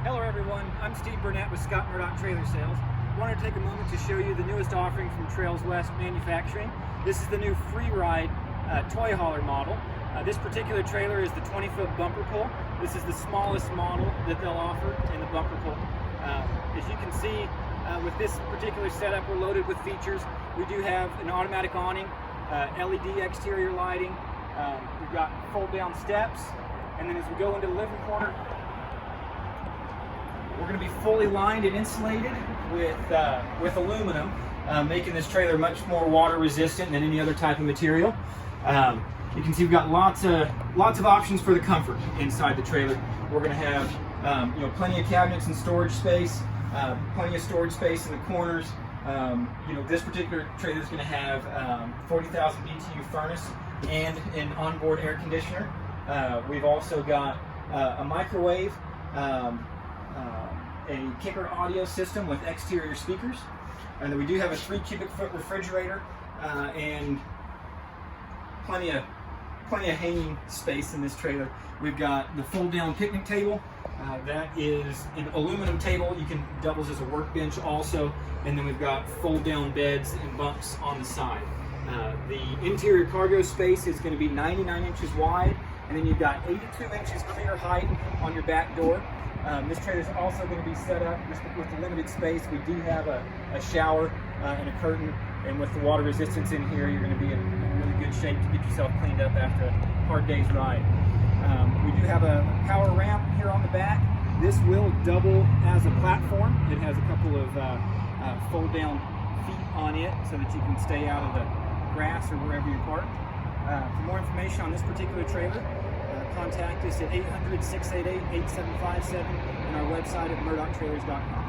Hello everyone, I'm Steve Burnett with Scott Murdock Trailer Sales. I wanted to take a moment to show you the newest offering from Trailswest Manufacturing. This is the new free ride toy hauler model. This particular trailer is the 20-foot bumper pull. This is the smallest model that they'll offer in the bumper pull. As you can see, with this particular setup, we're loaded with features. We do have an automatic awning, LED exterior lighting, we've got fold down steps, and then as we go into the living quarter, we're going to be fully lined and insulated with aluminum, making this trailer much more water resistant than any other type of material. You can see we've got lots of options for the comfort inside the trailer. We're going to have plenty of cabinets and storage space, plenty of storage space in the corners. This particular trailer is going to have 40,000 BTU furnace and an onboard air conditioner. We've also got a microwave, a Kickeraudiosystem with exterior speakers, and then we do have a 3 cubic foot refrigerator and plenty of hanging space in this trailer. We've got the fold down picnic table. That is an aluminum table. You can doubles as a workbench also, and then we've got fold down beds and bunks on the side. The interior cargo space is going to be 99 inches wide, and then you've got 82 inches clear height on your back door. This trailer is also going to be set up with the limited space. We do have a shower and a curtain, and with the water resistance in here, you're going to be in really good shape to get yourself cleaned up after a hard day's ride. We do have a power ramp here on the back. This will double as a platform. It has a couple of fold down feet on it so that you can stay out of the grass or wherever you're parked. For more information on this particular trailer, contact us at 800-688-8757 and our website at murdocktrailers.com.